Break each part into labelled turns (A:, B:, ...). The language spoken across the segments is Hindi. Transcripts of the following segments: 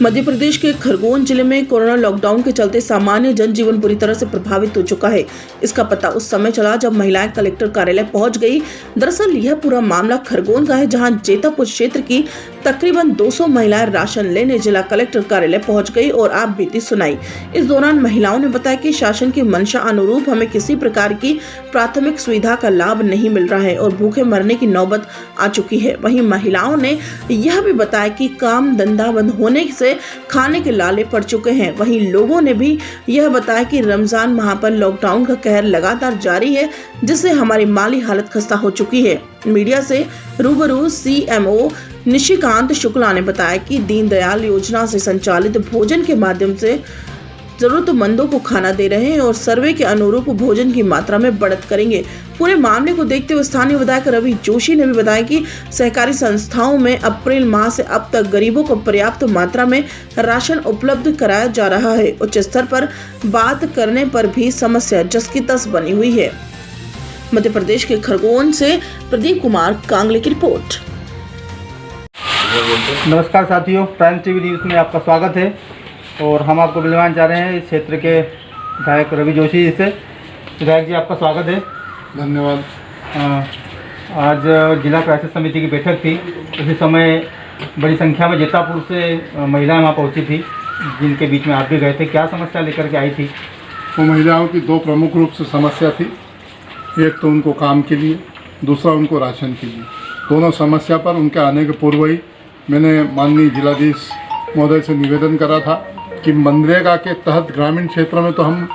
A: मध्य प्रदेश के खरगोन जिले में कोरोना लॉकडाउन के चलते सामान्य जनजीवन बुरी तरह से प्रभावित हो चुका है। इसका पता उस समय चला जब महिलाएं कलेक्टर कार्यालय पहुंच गई। दरअसल यह पूरा मामला खरगोन का है, जहां जेतापुर क्षेत्र की तकरीबन 200 महिलाएं राशन लेने जिला कलेक्टर कार्यालय पहुंच गई और आप बीती सुनाई। इस दौरान महिलाओं ने बताया कि शासन की मंशा अनुरूप हमें किसी प्रकार की प्राथमिक सुविधा का लाभ नहीं मिल रहा है और भूखे मरने की नौबत आ चुकी है। वहीं महिलाओं ने यह भी बताया कि काम धंधा बंद होने से खाने के लाले पड़ चुके हैं। वहीं लोगों ने भी यह बताया कि रमजान माह पर लॉकडाउन का कहर लगातार जारी है, जिससे हमारी माली हालत खस्ता हो चुकी है। मीडिया से रूबरू सीएमओ निशिकांत शुक्ला ने बताया कि दीनदयाल योजना से संचालित भोजन के माध्यम से जरूरतमंदों को खाना दे रहे हैं और सर्वे के अनुरूप भोजन की मात्रा में बढ़त करेंगे। पूरे मामले को देखते हुए स्थानीय विधायक रवि जोशी ने भी बताया कि सहकारी संस्थाओं में अप्रैल माह से अब तक गरीबों को पर्याप्त मात्रा में राशन उपलब्ध कराया जा रहा है। उच्च स्तर पर बात करने पर भी समस्या जस की तस बनी हुई है। मध्य प्रदेश के खरगोन से प्रदीप कुमार कांगले की रिपोर्ट।
B: नमस्कार साथियों, प्राइम टीवी न्यूज़ में आपका स्वागत है और हम आपको मिलवाना चाह रहे हैं इस क्षेत्र के विधायक रवि जोशी जी से। विधायक जी, आपका स्वागत है।
C: धन्यवाद।
B: आज जिला क्राइसिस समिति की बैठक थी। उसी समय बड़ी संख्या में जेतापुर से महिलाएं वहां पहुंची थी, जिनके बीच में आप भी गए थे। क्या समस्या लेकर के आई थी?
C: वो महिलाओं की दो प्रमुख रूप से समस्या थी। एक तो उनको काम के लिए, दूसरा उनको राशन के लिए। दोनों समस्या पर उनके आने के पूर्व ही मैंने माननीय जिलाधीश महोदय से निवेदन करा था कि मनरेगा के तहत ग्रामीण क्षेत्रों में तो हम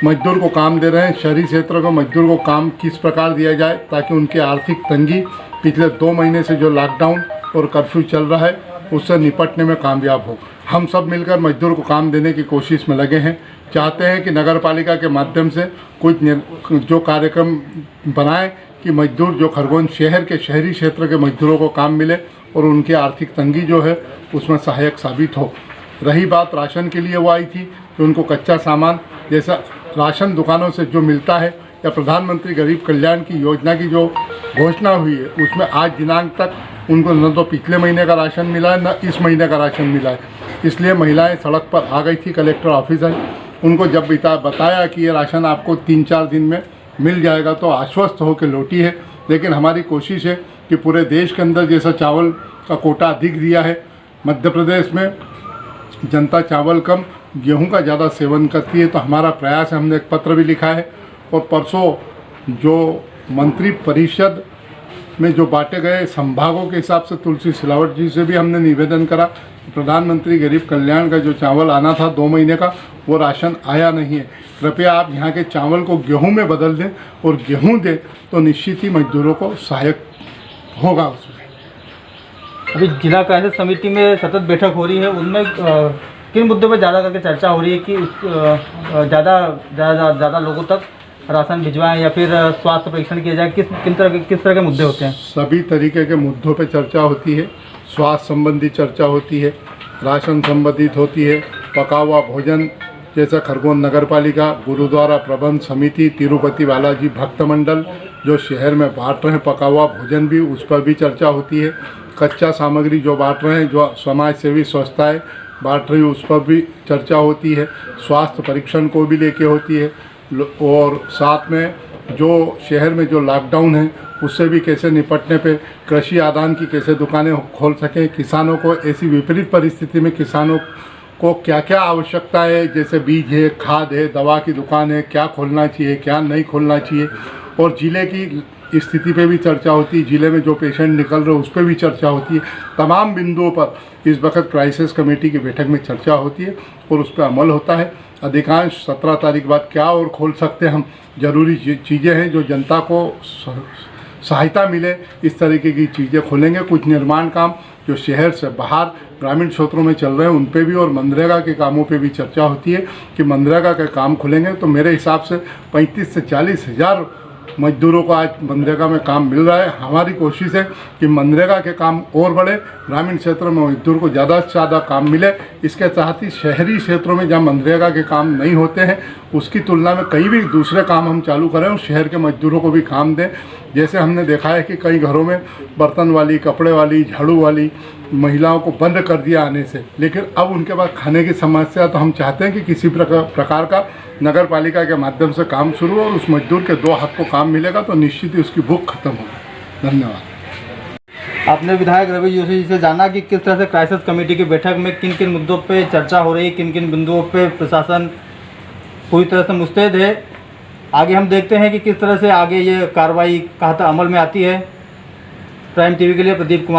C: मजदूर को काम दे रहे हैं, शहरी क्षेत्रों को मजदूर को काम किस प्रकार दिया जाए ताकि उनकी आर्थिक तंगी पिछले 2 महीने से जो लॉकडाउन और कर्फ्यू चल रहा है उससे निपटने में कामयाब हो। हम सब मिलकर मजदूर को काम देने की कोशिश में लगे हैं। चाहते हैं कि नगर पालिका के माध्यम से कुछ जो कार्यक्रम बनाए कि मजदूर जो खरगोन शहर के शहरी क्षेत्र के मजदूरों को काम मिले और उनकी आर्थिक तंगी जो है उसमें सहायक साबित हो। रही बात राशन के लिए, वो आई थी कि उनको कच्चा सामान जैसा राशन दुकानों से जो मिलता है या प्रधानमंत्री गरीब कल्याण की योजना की जो घोषणा हुई है उसमें आज दिनांक तक उनको न तो पिछले महीने का राशन मिला है न इस महीने का राशन मिला है। इसलिए महिलाएं सड़क पर आ गई थी। कलेक्टर ऑफिस है, उनको जब बताया कि ये राशन आपको 3-4 दिन में मिल जाएगा तो आश्वस्त होकर लौटी है। लेकिन हमारी कोशिश है कि पूरे देश के अंदर जैसा चावल का कोटा अधिक दिया है, मध्य प्रदेश में जनता चावल कम गेहूं का ज़्यादा सेवन करती है, तो हमारा प्रयास है। हमने एक पत्र भी लिखा है और परसों जो मंत्री परिषद में जो बांटे गए संभागों के हिसाब से तुलसी सिलावट जी से भी हमने निवेदन करा। प्रधानमंत्री गरीब कल्याण का जो चावल आना था 2 महीने का, वो राशन आया नहीं है। कृपया आप यहाँ के चावल को गेहूं में बदल दें और गेहूं दें तो निश्चित ही मजदूरों को सहायक होगा। उसमें
B: अभी जिला क्राइसिस समिति में सतत बैठक हो रही है, उनमें किन मुद्दों पर ज़्यादा करके चर्चा हो रही है कि ज़्यादा लोगों तक राशन भिजवाएं या फिर स्वास्थ्य परीक्षण किया जाए? किस तरह के मुद्दे होते हैं? सभी
C: तरीके के मुद्दों पर चर्चा होती है। स्वास्थ्य संबंधी चर्चा होती है, राशन संबंधित होती है, पका हुआ भोजन जैसा खरगोन नगर पालिका, गुरुद्वारा प्रबंध समिति, तिरुपति बालाजी भक्त मंडल जो शहर में बांट रहे हैं पका हुआ भोजन भी, उस पर भी चर्चा होती है। कच्चा सामग्री जो बांट रहे हैं, जो समाज सेवी संस्थाएं बांट रही है, उस पर भी चर्चा होती है। स्वास्थ्य परीक्षण को भी लेके होती है और साथ में जो शहर में जो लॉकडाउन है उससे भी कैसे निपटने पे कृषि आदान की कैसे दुकानें खोल सकें, किसानों को ऐसी विपरीत परिस्थिति में किसानों को क्या क्या आवश्यकता है, जैसे बीज है, खाद है, दवा की दुकान है, क्या खोलना चाहिए क्या नहीं खोलना चाहिए, और ज़िले की स्थिति पे भी चर्चा होती है। ज़िले में जो पेशेंट निकल रहे उस पर भी चर्चा होती है। तमाम बिंदुओं पर इस वक्त क्राइसिस कमेटी की बैठक में चर्चा होती है और उस पर अमल होता है। अधिकांश 17 तारीख बाद क्या और खोल सकते हैं हम, ज़रूरी चीज़ें हैं जो जनता को सहायता मिले, इस तरीके की चीज़ें खोलेंगे। कुछ निर्माण काम जो शहर से बाहर ग्रामीण क्षेत्रों में चल रहे हैं उन पे भी और मनरेगा के कामों पे भी चर्चा होती है कि मनरेगा के काम खुलेंगे तो मेरे हिसाब से 35 से 40 हज़ार मजदूरों को आज मनरेगा में काम मिल रहा है। हमारी कोशिश है कि मनरेगा के काम और बढ़े, ग्रामीण क्षेत्रों में मजदूर को ज़्यादा से ज़्यादा काम मिले। इसके साथ ही शहरी क्षेत्रों में जहाँ मनरेगा के काम नहीं होते हैं उसकी तुलना में कई भी दूसरे काम हम चालू करें और शहर के मजदूरों को भी काम दें। जैसे हमने देखा है कि कई घरों में बर्तन वाली, कपड़े वाली, झाड़ू वाली महिलाओं को बंद कर दिया आने से, लेकिन अब उनके पास खाने की समस्या। तो हम चाहते हैं कि किसी प्रकार का नगर पालिका के माध्यम से काम शुरू हो और उस मजदूर के 2 हाथ को काम मिलेगा तो निश्चित ही उसकी भूख खत्म होगी। धन्यवाद।
B: आपने विधायक रवि जोशी जी से जाना कि किस तरह से क्राइसिस कमेटी की बैठक में किन किन मुद्दों पे चर्चा हो रही है, किन किन बिंदुओं पे प्रशासन पूरी तरह से मुस्तैद है। आगे हम देखते हैं कि किस तरह से आगे ये कार्रवाई कहाँ तक अमल में आती है। प्राइम टीवी के लिए प्रदीप कुमार।